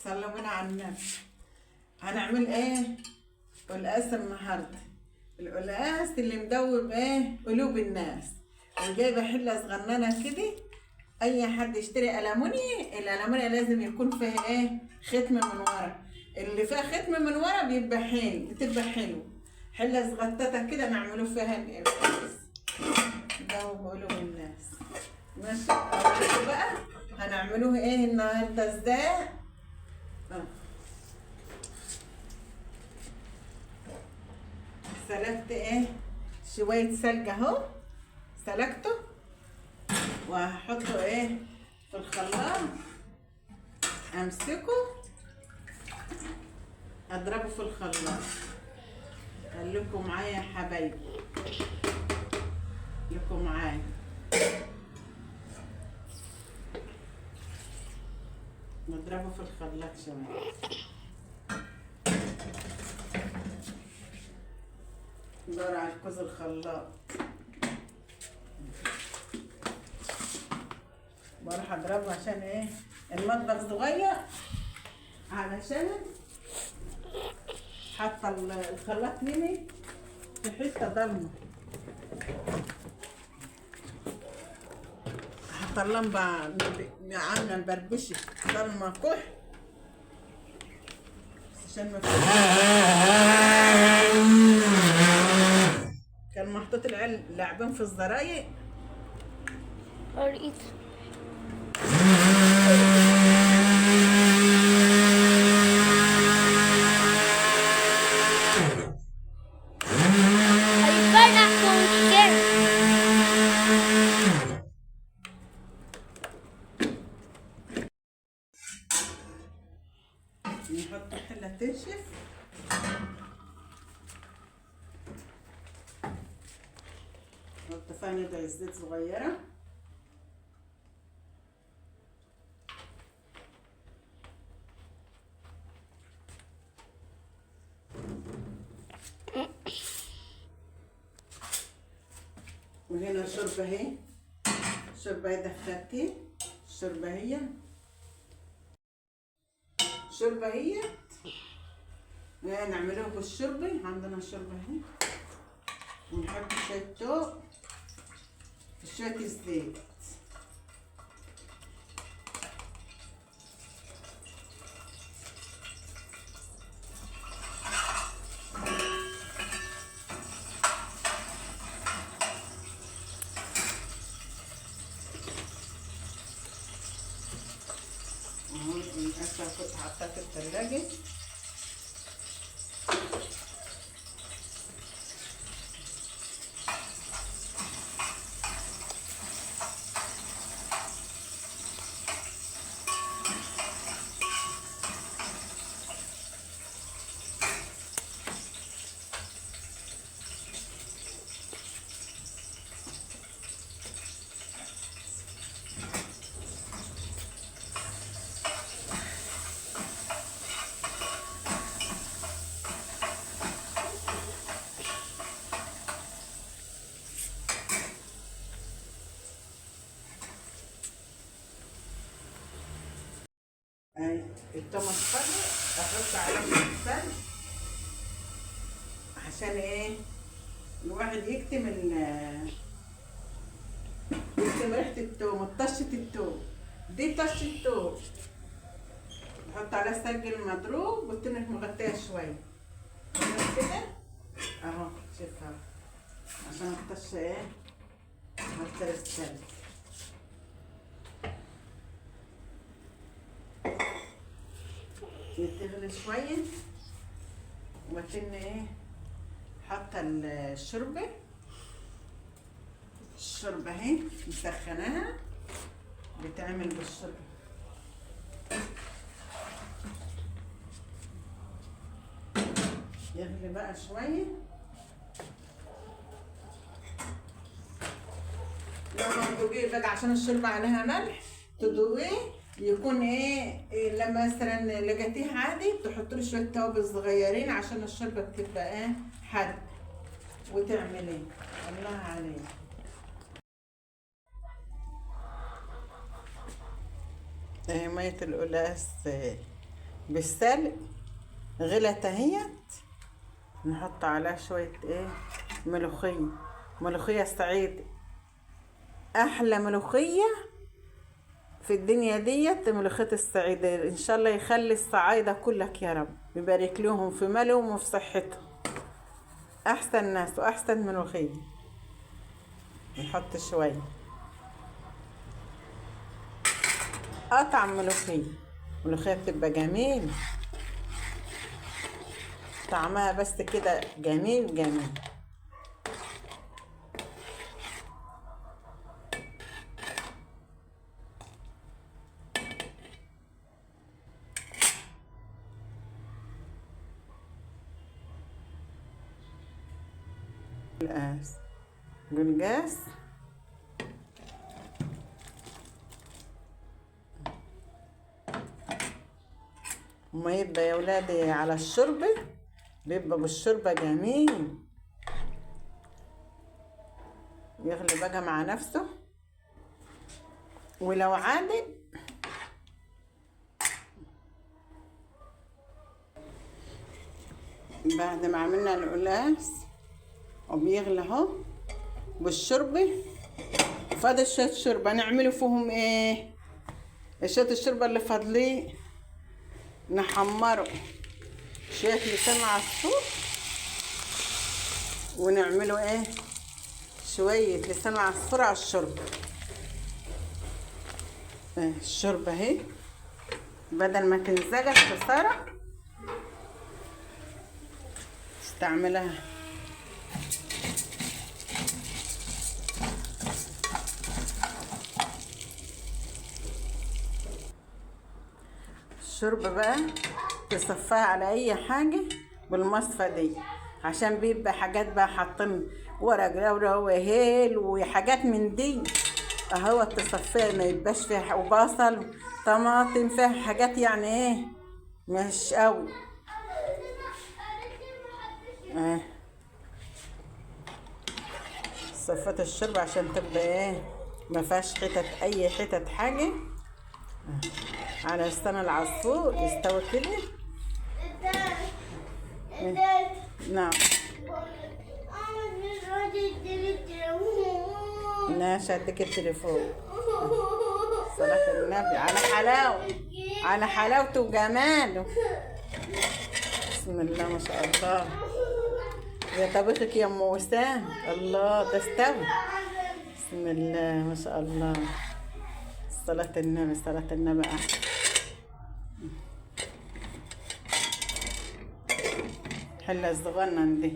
صلوا بنا على النبي. هنعمل ايه؟ قلقاس النهارده. القلقاس اللي مدوب ايه؟ قلوب الناس. وجايبه حله صغننه كده. اي حد يشتري ألموني، الألموني لازم يكون فيه ايه؟ ختم من ورا. اللي فيها ختم من ورا بيبقى حلو، بتبقى حلو. حله صغنطه كده نعملوا فيها القلقاس. دوب قلوب الناس. ماشي. أقول بقى هنعملوه ايه النهارده ازاي؟ سلقت ايه؟ شوية سلق اهو. سلقته وهحطه ايه؟ في الخلاط. امسكه اضربه في الخلاط. خليكم معايا يا حبايبي، خليكم معايا. نضربه في الخلاط شوية. ندور على الكوز الخلاط. بروح اضربه عشان ايه؟ المطبخ صغير، علشان حاطه الخلاط مني في حته ضلمه. حاطه اللمبه عامله البربشه ضلمه كح عشان ما كان محطوط العيال لاعبين في الزرايق. قريت. هيتفرح ويتكلم. نحط الحله تنشف. نحط فيها ندعي زيت صغيره. وهنا الشوربه اهي. الشوربه اهي دخلتي. الشوربه هي. الشوربه هي. نعملوها بالشوربه. عندنا الشوربه اهي. ونحط شويه توم وشويه الزيت. اهو القرفة كنت حاطاها في التلاجة. اهي التومة اصفر. احط عليها السلق عشان ايه؟ الواحد يكتم يكتم ريحة التوم وطشة التوم. دي طشة توم. نحط عليها السلق المضروب والتونة مغطية شوية. كده اهو شوفها عشان الطشة ايه؟ هكتر السلق. تغلي شوية وبعدين ايه؟ حاطة الشوربة. الشوربة اهي مسخناها. بتعمل بالشوربة. يغلي بقى شوية. لما تدوقيه بقى عشان الشوربة عليها ملح تدوقيه يكون إيه لما مثلا لقيتيه عادي تحط له شوية توابل صغيرين عشان الشوربة بتبقى ايه حد وتعمليه. الله عليك. مية القلقاس بالسلق، غلت اهيت. نحط عليها شوية ايه، ملوخية. ملوخية الصعيد، احلى ملوخية في الدنيا ديت ملوخية الصعيد. ان شاء الله يخلي الصعايدة كلك يا رب، يبارك لهم في مالهم وفي صحتهم. احسن ناس واحسن ملوخية. نحط شوية اطعم ملوخية. ملوخية بتبقى جميل طعمها، بس كده جميل جميل. القاس، قلقاس. وما يبقى يا ولادي على الشوربة، بيبقى بالشوربة جميل. يغلي بقى مع نفسه. ولو عادل بعد ما عملنا القلاص وبيغلي اهو بالشوربة، فاضل شوية شوربة نعمله فيهم ايه؟ شوية الشوربة اللي فاضلين نحمره شوية لسان عصفور، ونعمله ايه؟ شوية لسان عصفور على الشوربة. الشوربة اهي بدل ما تنزجت خسارة استعملها. الشوربة بقى تصفيها على اي حاجة بالمصفى دي، عشان بيبقى حاجات بقى حاطين ورق لورا وهيل وحاجات من دي اهو. تصفيها ما يبقاش فيها وبصل طماطم، فيها حاجات يعني ايه مش قوي. صفت الشوربة عشان تبقى ايه ما فيهاش حتت، اي حتت حاجة. على لسان العصفور يستوي كده. نعم ماشي، اديك التليفون. صلاة النبي على حلاوة، على حلاوته وجماله. بسم الله ما شاء الله. يا طبيخك يا ام وسام، الله تستوي. بسم الله ما شاء الله. صلاة النبي، صلاة النبي. حلة الصغنن دي.